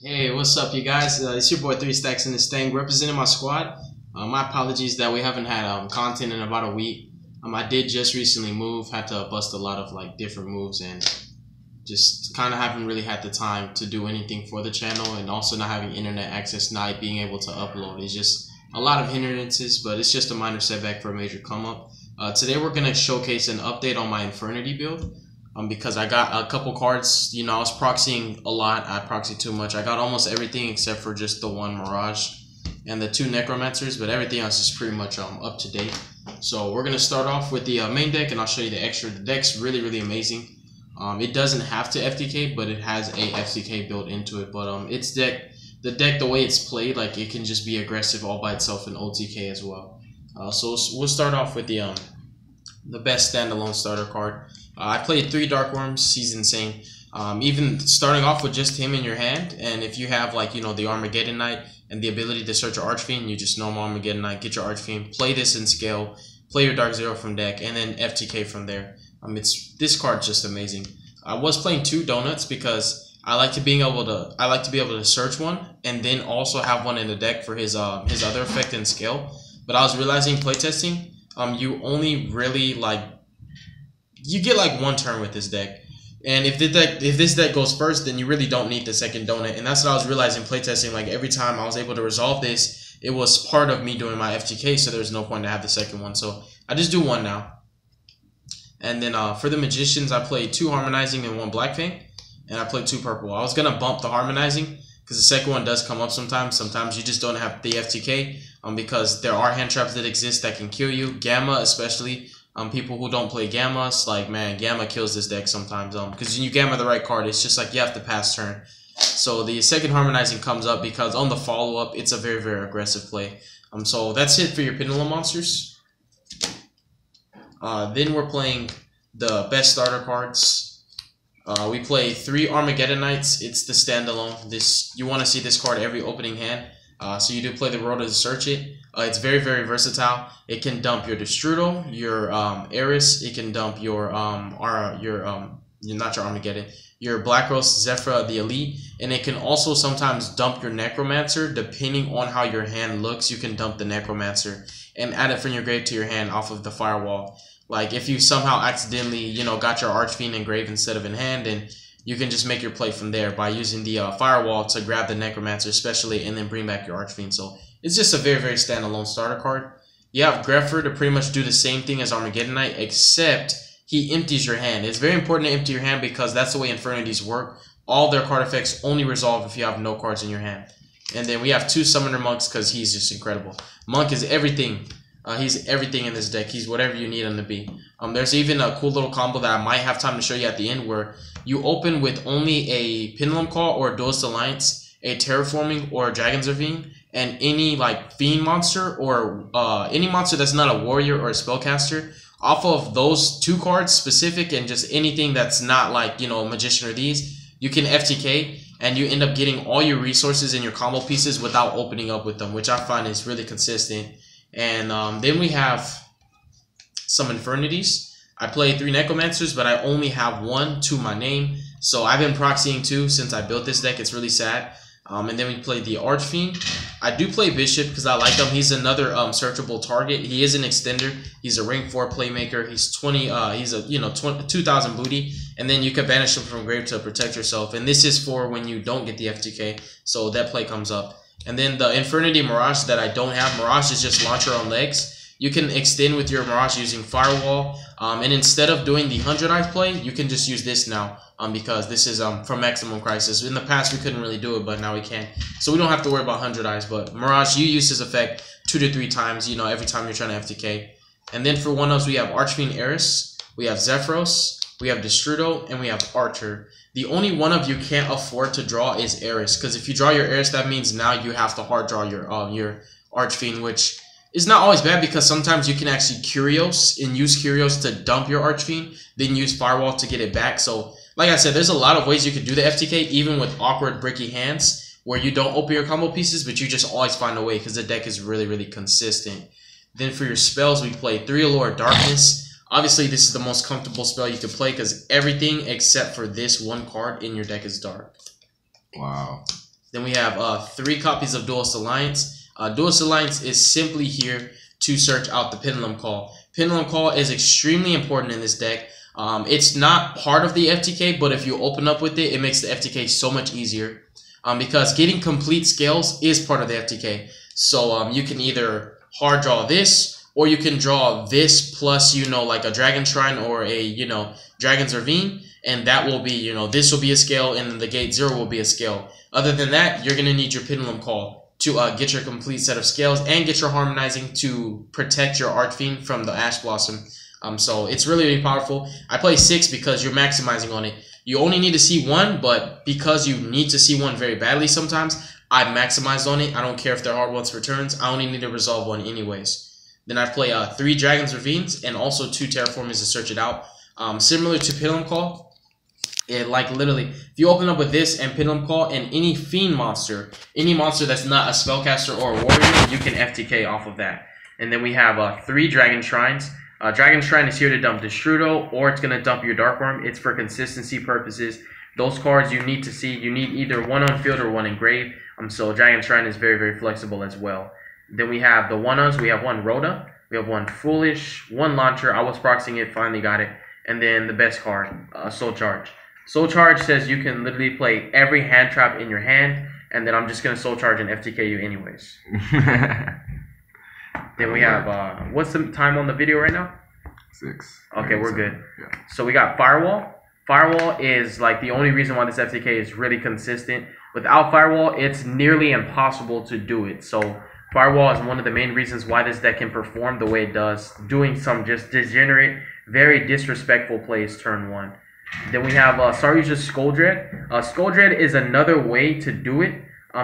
Hey, what's up, you guys? It's your boy 3 Stacks in this thing, representing my squad. My apologies that we haven't had content in about a week. I did just recently move, had to bust a lot of different moves, and just kind of haven't really had the time to do anything for the channel, and also not having internet access, not being able to upload. It's just a lot of hindrances, but it's just a minor setback for a major come up. Today we're gonna showcase an update on my Infernity build. Because I got a couple cards. I was proxying a lot. I proxied too much. I got almost everything except for just the one Mirage and the 2 Necromancers, but everything else is pretty much up to date. So we're gonna start off with the main deck, and I'll show you the extra. The deck's really amazing. It doesn't have to FTK, but it has a FTK built into it. But the deck, the way it's played, it can just be aggressive all by itself in OTK as well. So we'll start off with the best standalone starter card. I played 3 Dark Worms. He's insane. Even starting off with just him in your hand, and if you have the Armageddon Knight and the ability to search your Archfiend, you just normal Armageddon Knight, get your Archfiend, play this in scale, play your Dark Zero from deck, and then FTK from there. This card's just amazing. I was playing 2 Donuts because I like to be able to search one and then also have one in the deck for his other effect in scale. But I was realizing playtesting, you only really you get one turn with this deck, and if this deck goes first, then you really don't need the second donut. And that's what I was realizing playtesting. Every time I was able to resolve this, it was part of me doing my FTK, so there's no point to have the second one. So I just do one now. And then for the Magicians, I played 2 Harmonizing and 1 Black Fang, and I played 2 Purple. I was gonna bump the Harmonizing because the second one does come up sometimes. Sometimes you just don't have the FTK because there are hand traps that exist that can kill you. Gamma especially. People who don't play Gammas, man, Gamma kills this deck sometimes. Because when you Gamma the right card, it's just you have to pass turn. So the second Harmonizing comes up because on the follow-up, it's a very aggressive play. So that's it for your Pendulum monsters. Then we're playing the best starter cards. We play 3 Armageddon Knights. It's the standalone. You want to see this card every opening hand. So you do play the Rota to search it. It's very versatile. It can dump your Destrudo, your Eris. It can dump your not your Armageddon, your Black Rose Zephyr, the Elite, and it can also sometimes dump your Necromancer depending on how your hand looks. You can dump the Necromancer and add it from your grave to your hand off of the Firewall. If you somehow accidentally got your Archfiend in grave instead of in hand, then you can just make your play from there by using the Firewall to grab the Necromancer especially, and then bring back your Archfiend. So it's just a very standalone starter card. You have Greffer to pretty much do the same thing as Armageddon Knight, except he empties your hand. It's very important to empty your hand because that's the way Infernities work. All their card effects only resolve if you have no cards in your hand. And then we have 2 Summoner Monks because he's just incredible. Monk is everything. He's everything in this deck. He's whatever you need him to be. There's even a cool little combo that I might have time to show you at the end where you open with only a Pendulum Call or a Duelist Alliance, a Terraforming or a Dragon's Ravine, and any Fiend monster or any monster that's not a warrior or a spellcaster. Off of those 2 cards specific and just anything that's not Magician or these, you can FTK and you end up getting all your resources and your combo pieces without opening up with them, which I find is really consistent. And then we have some Infernities. I play 3 Necromancers, but I only have 1 to my name. So I've been proxying 2 since I built this deck. It's really sad. And then we play the Archfiend. I do play Bishop because I like him. He's another searchable target. He is an extender. He's a ring 4 playmaker. He's 20. He's a 2,000 booty, and then you can banish him from grave to protect yourself. And this is for when you don't get the FTK. So that play comes up. And then the Infernity Mirage that I don't have. Mirage is just launcher on legs. You can extend with your Mirage using Firewall. And instead of doing the 100 Eyes play, you can just use this now. Because this is from Maximum Crisis. In the past, we couldn't really do it, but now we can. So we don't have to worry about 100 Eyes. But Mirage, you use this effect 2 to 3 times, every time you're trying to FTK. And then for 1-ups, we have Archfiend Eris, we have Zephyros, we have Destrudo, and we have Archer. The only one of you can't afford to draw is Eris, because if you draw your Eris, that means now you have to hard draw your Archfiend, which is not always bad because sometimes you can actually Curios and use Curios to dump your Archfiend, then use Firewall to get it back. So like I said, there's a lot of ways you can do the FTK, even with awkward bricky hands where you don't open your combo pieces, but you just always find a way because the deck is really consistent. Then for your spells, we play 3 Allure of Darkness. Obviously, this is the most comfortable spell you can play because everything except for this one card in your deck is dark. Wow. Then we have 3 copies of Duelist Alliance. Duelist Alliance is simply here to search out the Pendulum Call. Pendulum Call is extremely important in this deck. It's not part of the FTK, but if you open up with it, it makes the FTK so much easier. Because getting complete scales is part of the FTK. So you can either hard draw this, or you can draw this plus, like a Dragon Shrine or a, Dragon's Ravine. And that will be, this will be a scale, and then the Gate 0 will be a scale. Other than that, you're going to need your Pendulum Call to get your complete set of scales and get your Harmonizing to protect your Archfiend from the Ash Blossom. So it's really, really powerful. I play 6 because you're maximizing on it. You only need to see 1, but because you need to see 1 very badly sometimes, I maximized on it. I don't care if they're hard once returns. I only need to resolve 1 anyways. Then I play 3 Dragon's Ravines and also 2 Terraformers to search it out. Similar to Pendulum Call. Literally, if you open up with this and Pendulum Call and any Fiend monster, any monster that's not a Spellcaster or a Warrior, you can FTK off of that. And then we have 3 Dragon Shrines. Dragon Shrine is here to dump Destrudo, or it's going to dump your Dark Worm. It's for consistency purposes. Those cards you need to see, you need either 1 on field or 1 in grave. So Dragon Shrine is very, very flexible as well. Then we have the 1-ofs. We have 1 Rhoda. We have 1 Foolish, 1 Launcher. I was proxying it, finally got it. And then the best card, Soul Charge. Soul Charge says you can literally play every hand trap in your hand, and then I'm just going to Soul Charge and FTK you anyways. Then we have, what's the time on the video right now? 6. Okay, we're good. Yeah. So we got Firewall. Firewall is like the only reason why this FTK is really consistent. Without Firewall, it's nearly impossible to do it. So Firewall is one of the main reasons why this deck can perform the way it does, doing some just degenerate, very disrespectful plays turn 1. Then we have Saryuja's Skuldred. Skuldred is another way to do it.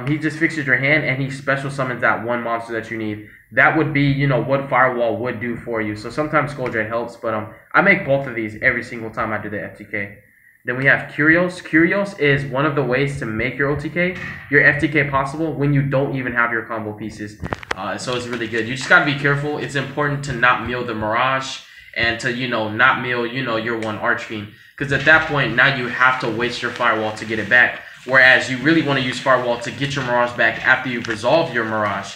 He just fixes your hand and he special summons that 1 monster that you need. That would be, what Firewall would do for you. So sometimes Skuldred helps, but I make both of these every single time I do the FTK. Then we have Curios. Curios is one of the ways to make your OTK, your FTK possible when you don't even have your combo pieces. So it's really good. You just got to be careful. It's important to not mill the Mirage and to, not mill, your 1 Archfiend. Because at that point, now you have to waste your Firewall to get it back. Whereas you really want to use Firewall to get your Mirage back after you've resolved your Mirage.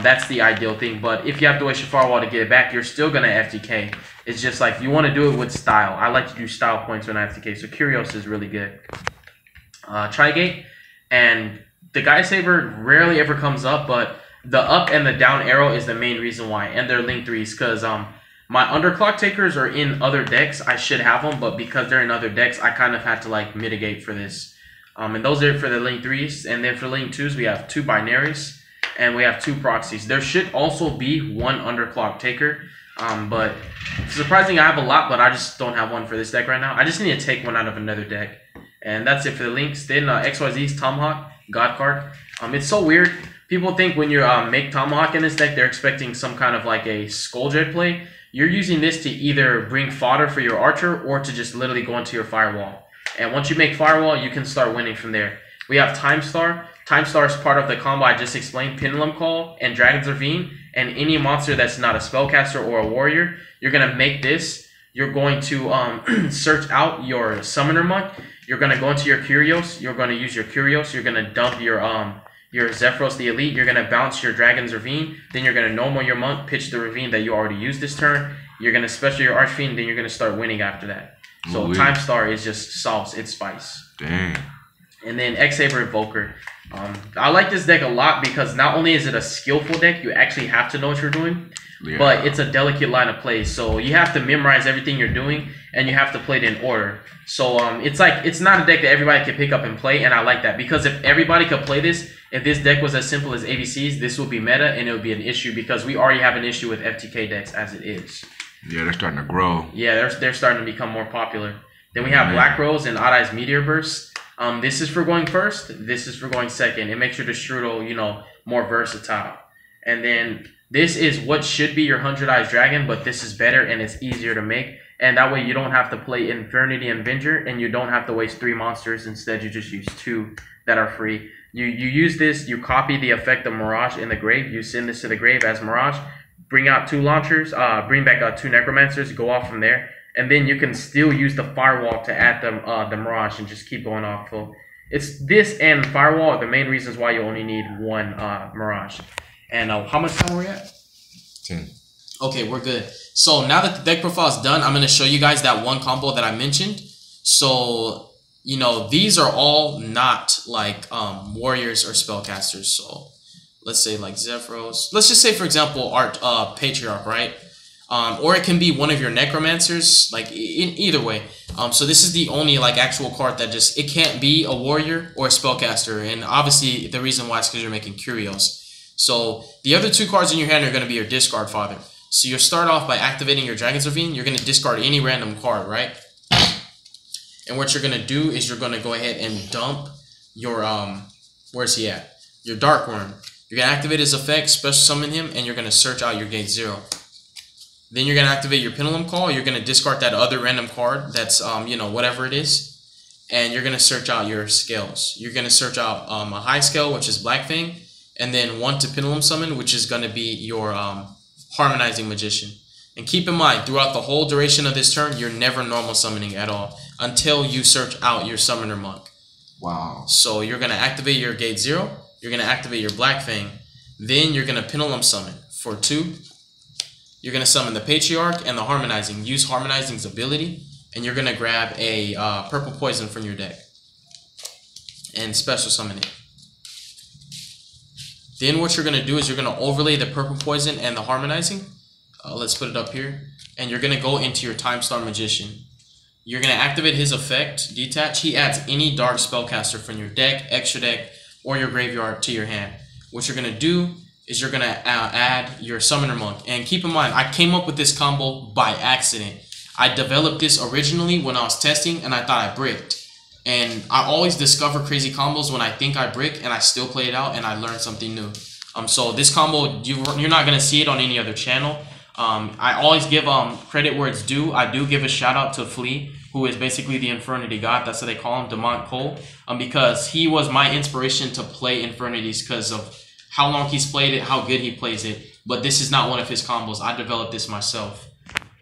That's the ideal thing. But if you have to waste your Firewall to get it back, you're still going to FTK. It's just like you want to do it with style. I like to do style points when I FTK. So Curios is really good. Trigate. And the Guy Saber rarely ever comes up. But the up and the down arrow is the main reason why. And they're link 3s. Because my Underclock Takers are in other decks. I should have them. But because they're in other decks, I kind of had to mitigate for this. And those are for the link 3s. And then for link 2s, we have 2 Binaries. And we have 2 proxies. There should also be 1 Underclock Taker. But surprising, I have a lot, but I just don't have one for this deck right now. I just need to take one out of another deck. And that's it for the links. Then XYZ's Tomahawk, God card. It's so weird. People think when you make Tomahawk in this deck, they're expecting some kind of like a Skuldred play. You're using this to either bring fodder for your Archer or to just literally go into your Firewall. And once you make Firewall, you can start winning from there. We have Time Star. Time Star is part of the combo I just explained, Pendulum Call and Dragon's Ravine, and any monster that's not a Spellcaster or a Warrior. You're going to make this. You're going to search out your Summoner Monk. You're going to go into your Curios. You're going to use your Curios. You're going to dump your Zephyros the Elite. You're going to bounce your Dragon's Ravine. Then you're going to normal your Monk, pitch the Ravine that you already used this turn. You're going to special your Archfiend, then you're going to start winning after that. So Time Star is just sauce. It's spice. Dang. And then X-Saber Evoker. I like this deck a lot because not only is it a skillful deck, you actually have to know what you're doing, but it's a delicate line of plays. So you have to memorize everything you're doing, and you have to play it in order. So it's not a deck that everybody can pick up and play, and I like that. Because if everybody could play this, if this deck was as simple as ABCs, this would be meta, and it would be an issue because we already have an issue with FTK decks as it is. Yeah, they're starting to grow. Yeah, they're starting to become more popular. Then we have Black Rose and Odd Eye's Meteor Burst. This is for going first. This is for going second. It makes your Destrudo, more versatile. And then this is what should be your 100 Eyes Dragon, but this is better and it's easier to make. And that way you don't have to play Infernity and Avenger, and you don't have to waste 3 monsters. Instead, you just use 2 that are free. You use this, you copy the effect of Mirage in the grave. You send this to the grave as Mirage. Bring out 2 launchers, bring back 2 Necromancers, go off from there. And then you can still use the Firewall to add the Mirage and just keep going off. So It's this and Firewall are the main reasons why you only need one Mirage. And how much time are we at? 10. Okay, we're good. So now that the deck profile is done, I'm going to show you guys that one combo that I mentioned. So, you know, these are all not like warriors or spellcasters. So let's say like Zephyros. Let's just say, for example, Patriarch, right? Or it can be one of your necromancers, like in either way. So this is the only like actual card that just, it can't be a warrior or a spellcaster. And obviously the reason why is because you're making Curios. So the other two cards in your hand are going to be your discard fodder. So you'll start off by activating your Dragon's Ravine. You're going to discard any random card, right? And what you're going to do is you're going to go ahead and dump your, where's he at? Your Dark Worm. You're going to activate his effect, special summon him, and you're going to search out your gate 0. Then you're going to activate your Pendulum Call. You're going to discard that other random card that's, you know, whatever it is. And you're going to search out your scales. You're going to search out a high scale, which is Black Fang. And then one to Pendulum Summon, which is going to be your Harmonizing Magician. And keep in mind, throughout the whole duration of this turn, you're never normal summoning at all until you search out your Summoner Monk. Wow. So you're going to activate your Gate 0. You're going to activate your Black Fang. Then you're going to Pendulum Summon for 2. You're going to summon the Patriarch and the Harmonizing. Use Harmonizing's ability. And you're going to grab a Purple Poison from your deck. And special summon it. Then what you're going to do is you're going to overlay the Purple Poison and the Harmonizing. Let's put it up here. And you're going to go into your Time Star Magician. You're going to activate his effect, Detach. He adds any dark spellcaster from your deck, extra deck, or your graveyard to your hand. What you're going to do is you're going to add your Summoner Monk. And keep in mind, I came up with this combo by accident. I developed this originally when I was testing, and I thought I bricked. And I always discover crazy combos when I think I brick, and I still play it out, and I learn something new. So this combo, you're not going to see it on any other channel. I always give credit where it's due. I do give a shout out to Flea, who is basically the Infernity god. That's what they call him, Demont Cole. Because he was my inspiration to play Infernities because of how long he's played it, how good he plays it. But this is not one of his combos. I developed this myself.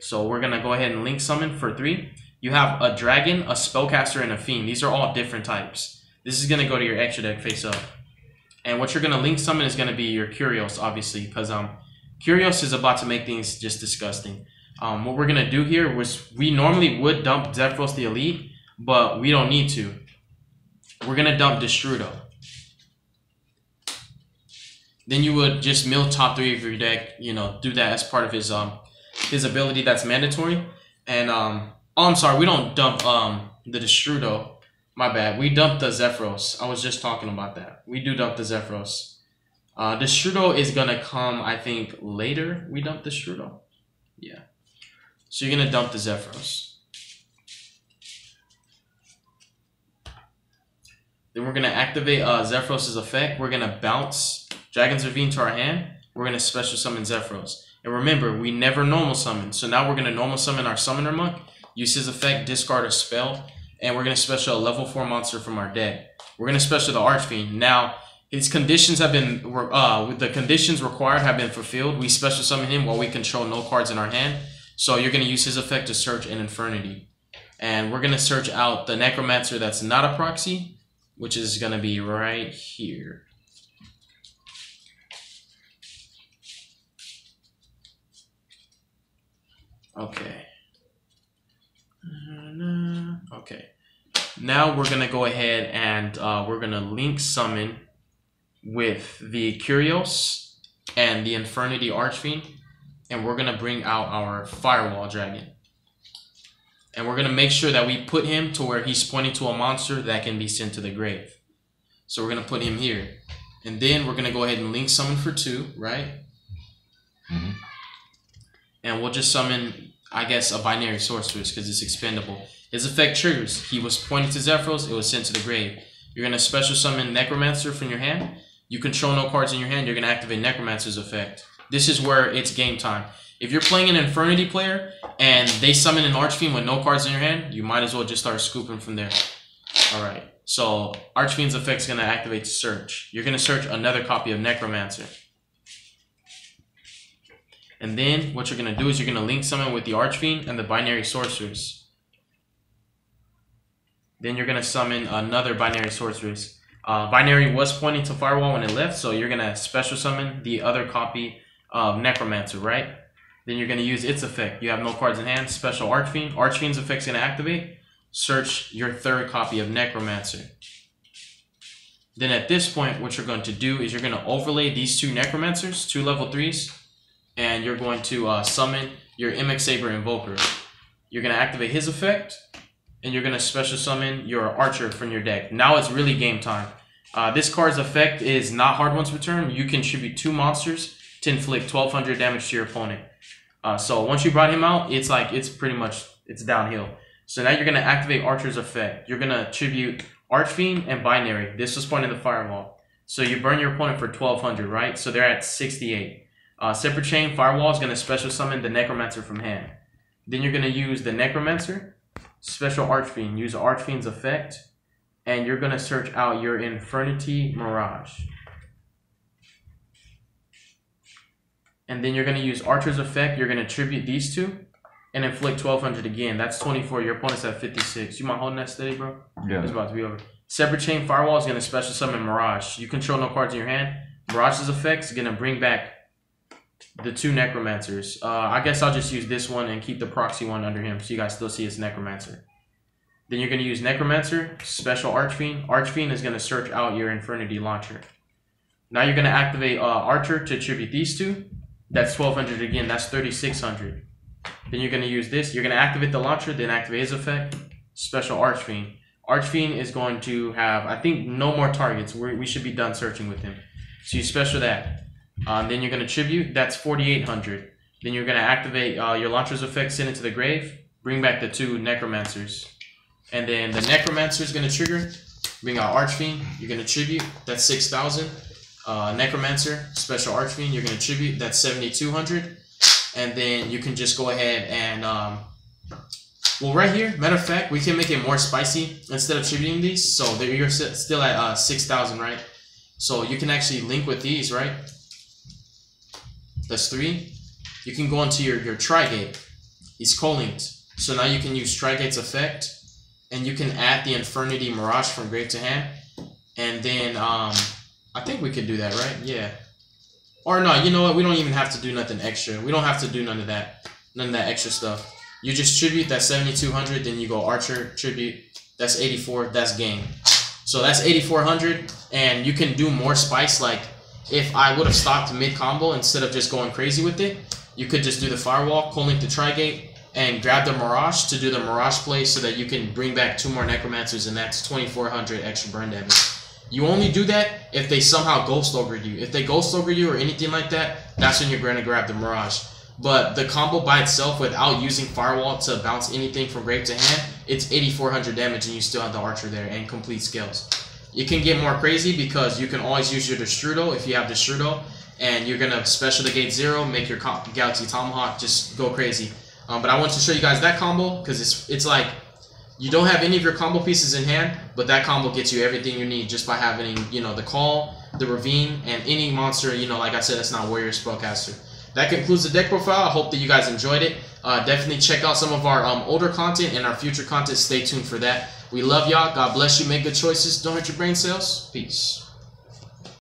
So we're going to go ahead and Link Summon for 3. You have a Dragon, a Spellcaster, and a Fiend. These are all different types. This is going to go to your extra deck face up. And what you're going to Link Summon is going to be your Curios, obviously. Because Curios is about to make things just disgusting. What we're going to do here was we normally would dump Zephyros the Elite, but we don't need to. We're going to dump Destrudo. Then you would just mill top 3 of your deck, you know, do that as part of his ability that's mandatory. And, oh, I'm sorry, we don't dump the Destrudo. My bad. We dump the Zephyros. I was just talking about that. We do dump the Zephyros. Destrudo is going to come, I think, later. We dump the Destrudo. Yeah. So you're going to dump the Zephyros. Then we're going to activate Zephyros' effect. We're going to bounce Dragon's Ravine to our hand. We're going to special summon Zephyros. And remember, we never normal summon. So now we're going to normal summon our Summoner Monk. Use his effect, discard a spell. And we're going to special a level 4 monster from our deck. We're going to special the Archfiend. Now, his conditions have been, the conditions required have been fulfilled. We special summon him while we control no cards in our hand. So you're going to use his effect to search an Infernity. And we're going to search out the Necromancer that's not a proxy, which is going to be right here. Okay. Okay. Now we're going to go ahead and we're going to Link Summon with the Curios and the Infernity Archfiend. And we're going to bring out our Firewall Dragon. And we're going to make sure that we put him to where he's pointing to a monster that can be sent to the grave. So we're going to put him here. And then we're going to go ahead and Link Summon for 2, right? Mm-hmm. And we'll just summon, I guess, a Binary Sorceress because it's expendable. His effect triggers. He was pointing to Zephyros. It was sent to the grave. You're going to special summon Necromancer from your hand. You control no cards in your hand. You're going to activate Necromancer's effect. This is where it's game time. If you're playing an Infernity player and they summon an Archfiend with no cards in your hand, you might as well just start scooping from there. Alright, so Archfiend's effect is going to activate Search. You're going to search another copy of Necromancer. And then what you're going to do is you're going to Link Summon with the Archfiend and the Binary Sorceress. Then you're gonna summon another binary sorceress. Binary was pointing to Firewall when it left, so you're gonna special summon the other copy of Necromancer, right? Then you're gonna use its effect. You have no cards in hand. Special Archfiend. Archfiend's effect's gonna activate. Search your third copy of Necromancer. Then at this point, what you're going to do is you're gonna overlay these two Necromancers, 2 level 3s, and you're going to summon your Mimic Saber Invoker. You're gonna activate his effect, and you're gonna special summon your Archer from your deck. Now it's really game time. This card's effect is not hard once per turn. You can tribute 2 monsters to inflict 1200 damage to your opponent. So once you brought him out, it's pretty much downhill. So now you're gonna activate Archer's effect. You're gonna tribute Archfiend and Binary. This was pointing to Firewall. So you burn your opponent for 1200, right? So they're at 68. Separate Chain, Firewall is gonna special summon the Necromancer from hand. Then you're gonna use the Necromancer, special Archfiend, use Archfiend's effect, and you're gonna search out your Infernity Mirage. And then you're gonna use Archer's effect, you're gonna tribute these two, and inflict 1200 again. That's 24. Your opponent's at 56. You mind holding that steady, bro? Yeah. It's about to be over. Separate Chain, Firewall is gonna special summon Mirage. You control no cards in your hand. Mirage's effect is gonna bring back the 2 Necromancers. I guess I'll just use this one and keep the proxy one under him so you guys still see it's Necromancer. Then you're going to use Necromancer, special Archfiend. Archfiend is going to search out your Infernity launcher. Now you're going to activate Archer to tribute these 2. That's 1200 again. That's 3600. Then you're going to use this. You're going to activate the launcher, then activate his effect, special Archfiend. Archfiend is going to have, I think, no more targets. We should be done searching with him. So you special that. Then you're going to tribute. That's 4800. Then you're going to activate your launcher's effect, send it to the grave, bring back the 2 Necromancers. And then the Necromancer is going to trigger, bring out Archfiend, you're going to tribute, that's 6000. Necromancer, special Archfiend, you're going to tribute, that's 7200. And then you can just go ahead and, well, right here, matter of fact, we can make it more spicy instead of tributing these. So you're still at 6000, right? So you can actually link with these, right? That's 3. You can go into your Trigate. He's co-linked. So now you can use Trigate's effect. And you can add the Infernity Mirage from grave to hand. And then, I think we could do that, right? Yeah. Or no, you know what? We don't even have to do nothing extra. We don't have to do none of that extra stuff. You just tribute, that's 7200. Then you go Archer, tribute, that's 84. That's game. So that's 8400. And you can do more spice. Like, if I would have stopped mid-combo instead of just going crazy with it, you could just do the Firewall, co-link the Trigate, and grab the Mirage to do the Mirage play so that you can bring back 2 more Necromancers, and that's 2400 extra burn damage. You only do that if they somehow Ghost Ogre you. If they Ghost Ogre you or anything like that, that's when you're going to grab the Mirage. But the combo by itself, without using Firewall to bounce anything from grave to hand, it's 8400 damage, and you still have the Archer there and complete skills. You can get more crazy because you can always use your Destrudo if you have Destrudo, and you're going to special the gate 0, make your Galaxy Tomahawk, just go crazy. But I want to show you guys that combo because it's like you don't have any of your combo pieces in hand, but that combo gets you everything you need just by having, you know, the Call, the Ravine, and any monster, you know, like I said, that's not Warrior Spellcaster. That concludes the deck profile. I hope that you guys enjoyed it. Definitely check out some of our older content and our future content. Stay tuned for that. We love y'all. God bless you. Make good choices. Don't hurt your brain cells. Peace.